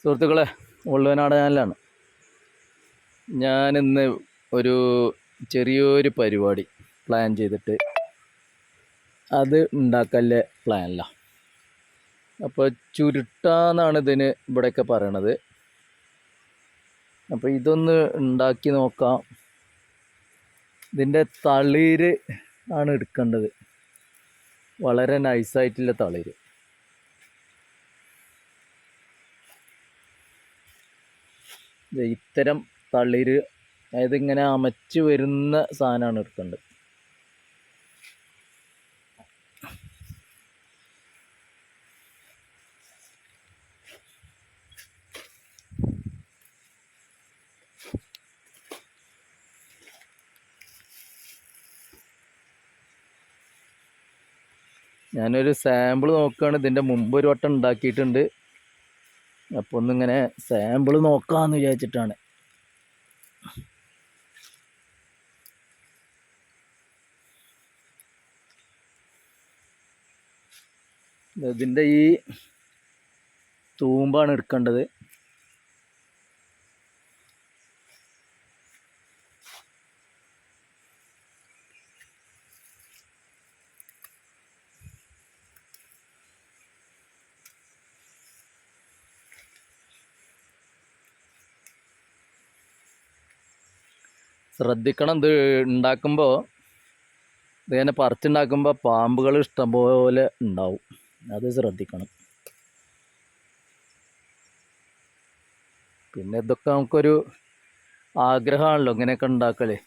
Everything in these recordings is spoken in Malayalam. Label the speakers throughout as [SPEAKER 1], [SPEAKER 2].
[SPEAKER 1] സുഹൃത്തുക്കളെ, വള്ളുവനാട് ചാനലാണ്. ഞാനിന്ന് ഒരു ചെറിയൊരു പരിപാടി പ്ലാൻ ചെയ്തിട്ട് അത് ഉണ്ടാക്കല്ലേ പ്ലാനില്ല. അപ്പോൾ ചുരുട്ടാന്നാണ് ഇതിന് ഇവിടെയൊക്കെ പറയണത്. അപ്പോൾ ഇതൊന്ന് ഉണ്ടാക്കി നോക്കാം. ഇതിൻ്റെ തളിര് ആണ് എടുക്കേണ്ടത്, വളരെ നൈസായിട്ടുള്ള തളിര്. ഇത്തരം തളിര്, അതായത് ഇങ്ങനെ അമച്ച് വരുന്ന സാധനമാണ് എടുക്കേണ്ടത്. ഞാനൊരു സാമ്പിൾ നോക്കുകയാണ്. ഇതിൻ്റെ മുമ്പ് ഒരു വട്ടം ഉണ്ടാക്കിയിട്ടുണ്ട്. അപ്പോൾ ഒന്നിങ്ങനെ സാമ്പിൾ നോക്കാമെന്ന് വിചാരിച്ചിട്ടാണ്. ഇതിൻ്റെ ഈ തൂമ്പാണ് എടുക്കേണ്ടത്. ശ്രദ്ധിക്കണം, ഇത് ഉണ്ടാക്കുമ്പോൾ, ഇതിങ്ങനെ പറിച്ചുണ്ടാക്കുമ്പോൾ പാമ്പുകൾ ഇഷ്ടംപോലെ ഉണ്ടാവും. അത് ശ്രദ്ധിക്കണം. പിന്നെ ഇതൊക്കെ നമുക്കൊരു ആഗ്രഹമാണല്ലോ ഇങ്ങനെയൊക്കെ ഉണ്ടാക്കലേ.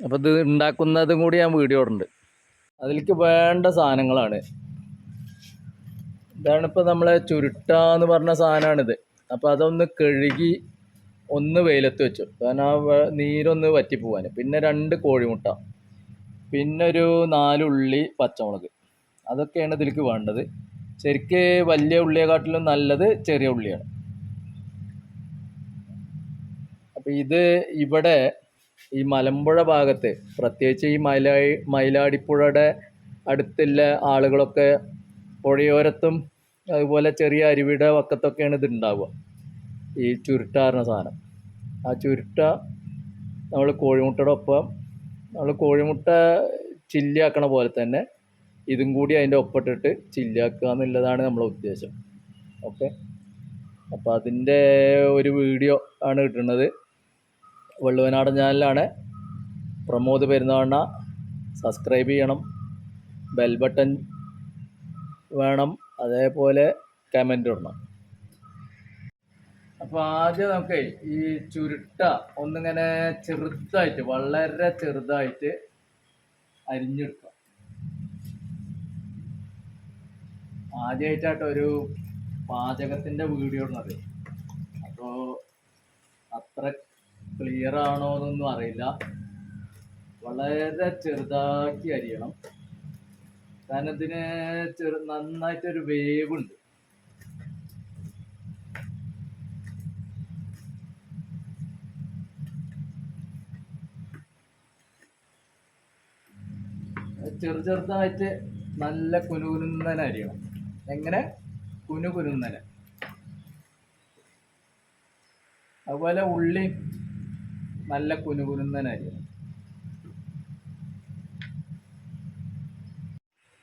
[SPEAKER 1] അപ്പോൾ ഇത് ഉണ്ടാക്കുന്നതും കൂടി ഞാൻ വീഡിയോ ഇടുന്നുണ്ട്. അതിലേക്ക് വേണ്ട സാധനങ്ങളാണ് ഇതാണിപ്പോൾ നമ്മളെ ചുരുട്ടാന്ന് പറഞ്ഞ സാധനമാണിത്. അപ്പോൾ അതൊന്ന് കഴുകി ഒന്ന് വെയിലത്ത് വെച്ചു, കാരണം ആ നീരൊന്ന് വറ്റിപ്പോവാൻ. പിന്നെ 2 കോഴിമുട്ട, പിന്നെ ഒരു 4 ഉള്ളി, പച്ചമുളക്. അതൊക്കെയാണ് ഇതിലേക്ക് വേണ്ടത്. ശരിക്ക് വലിയ ഉള്ളിയെക്കാട്ടിലും നല്ലത് ചെറിയ ഉള്ളിയാണ്. അപ്പോൾ ഇത് ഇവിടെ ഈ മലമ്പുഴ ഭാഗത്ത്, പ്രത്യേകിച്ച് ഈ മയിലാടിപ്പുഴയുടെ അടുത്തുള്ള ആളുകളൊക്കെ പുഴയോരത്തും അതുപോലെ ചെറിയ അരുവിയുടെ വക്കത്തൊക്കെയാണ് ഇത് ഉണ്ടാവുക, ഈ ചുരുട്ടാറുന്ന സാധനം. ആ ചുരുട്ട നമ്മൾ കോഴിമുട്ടയുടെ ഒപ്പം, നമ്മൾ കോഴിമുട്ട ചില്ലിയാക്കണ പോലെ തന്നെ ഇതും കൂടി അതിൻ്റെ ഒപ്പിട്ടിട്ട് ചില്ലിയാക്കുക എന്നുള്ളതാണ് നമ്മളെ ഉദ്ദേശം. ഓക്കെ, അപ്പോൾ അതിൻ്റെ ഒരു വീഡിയോ ആണ് കിട്ടുന്നത്. വള്ളുവനാടൻ ചാനലാണ്. പ്രമോദ് പെരുന്നാണ. സബ്സ്ക്രൈബ് ചെയ്യണം, ബെൽ ബട്ടൺ വേണം, അതേപോലെ കമൻ്റ് ഇടണം. അപ്പോൾ ആദ്യം നമുക്ക് ഈ ചുരുട്ട ഒന്നിങ്ങനെ ചെറുതായിട്ട്, വളരെ ചെറുതായിട്ട് അരിഞ്ഞെടുക്കാം. ആദ്യമായിട്ടാട്ടോ ഒരു പാചകത്തിൻ്റെ വീഡിയോ ഇടുന്നത്. അപ്പോൾ അത്ര ക്ലിയർ ആണോ എന്നൊന്നും അറിയില്ല. വളരെ ചെറുതാക്കി അരിയണം, കാരണം ഇതിന് നന്നായിട്ടൊരു വേവുണ്ട്. ചെറുതായിട്ട് നല്ല കുനുകുനുന്നനെ അരിയണം. എങ്ങനെ? കുനുകുനുന്നനെ. അതുപോലെ ഉള്ളി നല്ല കുനുകുനുന്നനെ അരിയണം.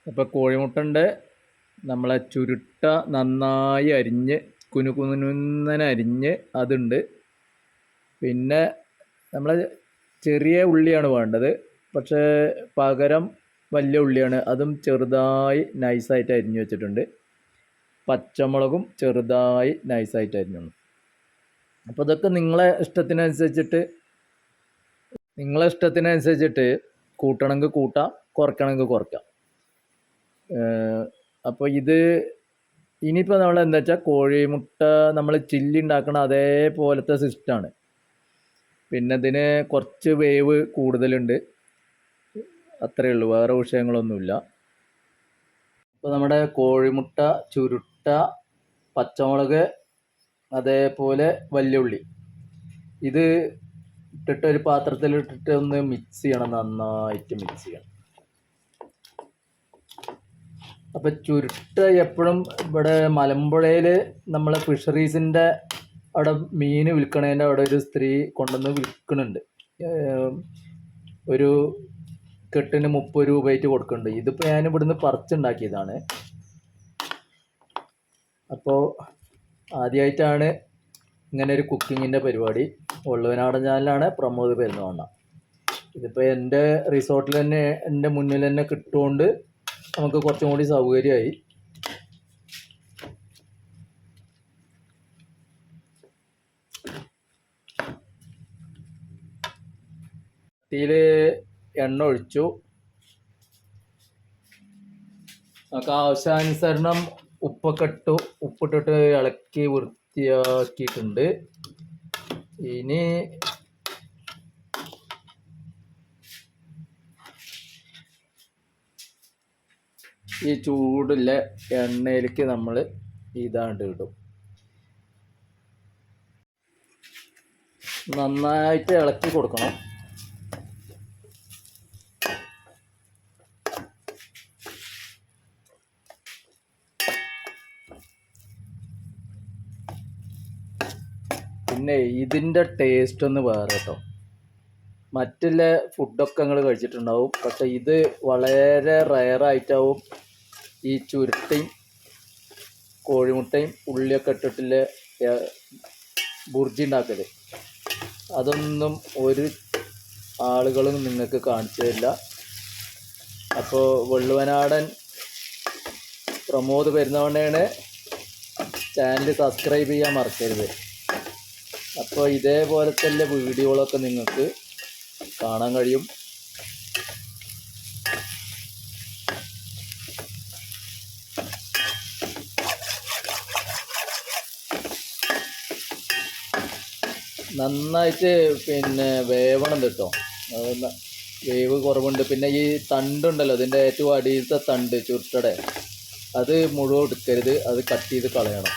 [SPEAKER 1] ഇപ്പോൾ കോഴിമുട്ടുണ്ട്, നമ്മളെ ചുരുട്ട നന്നായി അരിഞ്ഞ് കുനുകുനുന്നനെ അരിഞ്ഞ് അതുണ്ട്. പിന്നെ നമ്മളെ ചെറിയ ഉള്ളിയാണ് വേണ്ടത്, പക്ഷേ പകരം വലിയ ഉള്ളിയാണ്, അതും ചെറുതായി നൈസായിട്ട് അരിഞ്ഞു വെച്ചിട്ടുണ്ട്. പച്ചമുളകും ചെറുതായി നൈസായിട്ട് അരിഞ്ഞു. അപ്പോൾ ഇതൊക്കെ നിങ്ങളെ ഇഷ്ടത്തിനനുസരിച്ചിട്ട് കൂട്ടണമെങ്കിൽ കൂട്ടാം, കുറയ്ക്കണമെങ്കിൽ കുറയ്ക്കാം. അപ്പോൾ ഇത് ഇനിയിപ്പോൾ നമ്മൾ എന്താ വെച്ചാൽ കോഴിമുട്ട നമ്മൾ ചില്ലി ഉണ്ടാക്കണം അതേപോലത്തെ സിസ്റ്റമാണ്. പിന്നെ ഇതിന് കുറച്ച് വേവ് കൂടുതലുണ്ട്, അത്രയേ ഉള്ളൂ, വേറെ വിഷയങ്ങളൊന്നുമില്ല. അപ്പോൾ നമ്മുടെ കോഴിമുട്ട, ചുരുട്ട, പച്ചമുളക്, അതേപോലെ വല്യുള്ളി, ഇത് ഇട്ടിട്ട് ഒരു പാത്രത്തിലിട്ടിട്ട് ഒന്ന് മിക്സ് ചെയ്യണം, നന്നായിട്ട് മിക്സ് ചെയ്യണം. അപ്പോൾ ചുരുട്ട് എപ്പോഴും ഇവിടെ മലമ്പുഴയിൽ നമ്മളെ ഫിഷറീസിൻ്റെ അവിടെ മീൻ വിൽക്കണതിൻ്റെ അവിടെ ഒരു സ്ത്രീ കൊണ്ടുവന്ന് വിൽക്കുന്നുണ്ട്. ഒരു കെട്ടിന് 30 രൂപയായിട്ട് കൊടുക്കുന്നുണ്ട്. ഇതിപ്പോൾ ഞാൻ ഇവിടുന്ന് പറിച്ചുണ്ടാക്കിയതാണ്. അപ്പോൾ ആദ്യമായിട്ടാണ് ഇങ്ങനെ ഒരു കുക്കിങ്ങിൻ്റെ പരിപാടി. വള്ളുവനാടൻ ചാനലാണ് പ്രമോദ് പെരുന്നോണ്ണ. ഇതിപ്പോൾ എൻ്റെ റിസോർട്ടിൽ തന്നെ എൻ്റെ മുന്നിൽ തന്നെ കിട്ടുകൊണ്ട് നമുക്ക് കുറച്ചും കൂടി സൗകര്യമായി. തീയിൽ എണ്ണ ഒഴിച്ചു. നമുക്ക് ആവശ്യാനുസരണം ഉപ്പിട്ടിട്ട് ഇളക്കി വൃത്തിയാക്കിയിട്ടുണ്ട്. ഇനി ഈ ചൂടുള്ള എണ്ണയിലേക്ക് നമ്മൾ ഇതാണ്ട് ഇടും. നന്നായിട്ട് ഇളക്കി കൊടുക്കണം. പിന്നെ ഇതിൻ്റെ ടേസ്റ്റ് ഒന്ന് വേറെ കേട്ടോ. മറ്റുള്ള ഫുഡൊക്കെ നിങ്ങൾ കഴിച്ചിട്ടുണ്ടാവും, പക്ഷെ ഇത് വളരെ റയറായിട്ടാവും ഈ ചുരുട്ടയും കോഴിമുട്ടയും ഉള്ളിയൊക്കെ ഇട്ടിട്ടുള്ള ബുർജി ഉണ്ടാക്കൽ. അതൊന്നും ഒരു ആളുകളും നിങ്ങൾക്ക് കാണിച്ചു തരില്ല. അപ്പോൾ വള്ളുവനാടൻ പ്രമോദ് പെരുന്നോണ്ണയാണ്. ചാനൽ സബ്സ്ക്രൈബ് ചെയ്യാൻ മറക്കരുത്. അപ്പോൾ ഇതേപോലത്തെ വീഡിയോകളൊക്കെ നിങ്ങൾക്ക് കാണാൻ കഴിയും. നന്നായിട്ട് പിന്നെ വേവണം കേട്ടോ. വേവ് കുറവുണ്ട്. പിന്നെ ഈ തണ്ടുണ്ടല്ലോ, ഇതിൻ്റെ ഏറ്റവും അടിയിലത്തെ തണ്ട് ചുരുട്ടടെ, അത് മുഴുവൻ എടുക്കരുത്, അത് കട്ട് ചെയ്ത് കളയണം.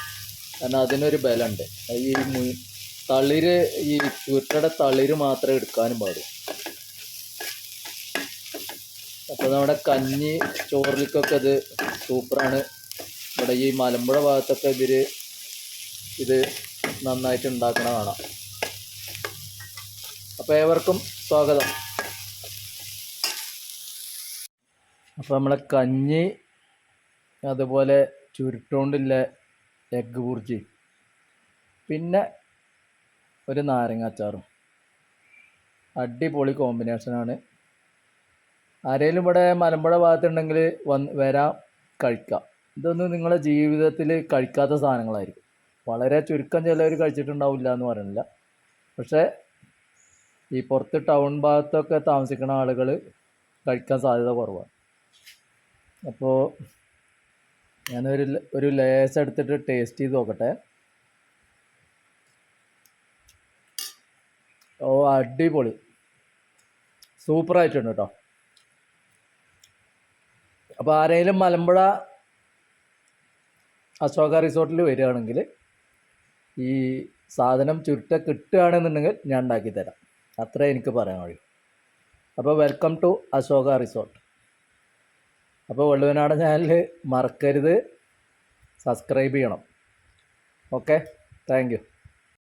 [SPEAKER 1] കാരണം അതിനൊരു ബലമുണ്ട്. ഈ തളിര്, ഈ ചുരുട്ടയുടെ തളിര് മാത്രമേ എടുക്കാനും പാടും. അപ്പോൾ നമ്മുടെ കഞ്ഞി ചോറിലേക്കൊക്കെ ഇത് സൂപ്പറാണ്. ഇവിടെ ഈ മലമ്പുഴ ഭാഗത്തൊക്കെ ഇത് നന്നായിട്ട് ഉണ്ടാക്കണ കാണാം. അപ്പോൾ ഏവർക്കും സ്വാഗതം. അപ്പോൾ നമ്മളെ കഞ്ഞി, അതുപോലെ ചുരുട്ടുകൊണ്ടില്ല എഗ്ഗ് ബുർജി, പിന്നെ ഒരു നാരങ്ങ അച്ചാറും അടിപൊളി കോമ്പിനേഷനാണ്. ആരെങ്കിലും ഇവിടെ മലമ്പുഴ ഭാഗത്തുണ്ടെങ്കിൽ വരാം, കഴിക്കാം. ഇതൊന്നും നിങ്ങളുടെ ജീവിതത്തിൽ കഴിക്കാത്ത സാധനങ്ങളായിരിക്കും. വളരെ ചുരുക്കം ചിലവർ കഴിച്ചിട്ടുണ്ടാവില്ല എന്ന് പറയുന്നില്ല, പക്ഷേ ഈ പുറത്ത് ടൗൺ ഭാഗത്തൊക്കെ താമസിക്കുന്ന ആളുകൾ കഴിക്കാൻ സാധ്യത കുറവാണ്. അപ്പോൾ ഞാനൊരു ലേസ് എടുത്തിട്ട് ടേസ്റ്റ് ചെയ്ത് നോക്കട്ടെ. ഓ, അടിപൊളി, സൂപ്പറായിട്ടുണ്ട് കേട്ടോ. അപ്പോൾ ആരെങ്കിലും മലമ്പുഴ അശോക റിസോർട്ടിൽ വരികയാണെങ്കിൽ ഈ സാധനം ചുരുട്ട കിട്ടുകയാണെന്നുണ്ടെങ്കിൽ ഞാൻ ഉണ്ടാക്കി തരാം. അത്രേ എനിക്ക് പറയാൻ കഴിയും. അപ്പോൾ വെൽക്കം ടു അശോക റിസോർട്ട്. അപ്പോൾ വള്ളുവനാടൻ ചാനൽ മറക്കരുത്, സബ്സ്ക്രൈബ് ചെയ്യണം. Okay, thank U.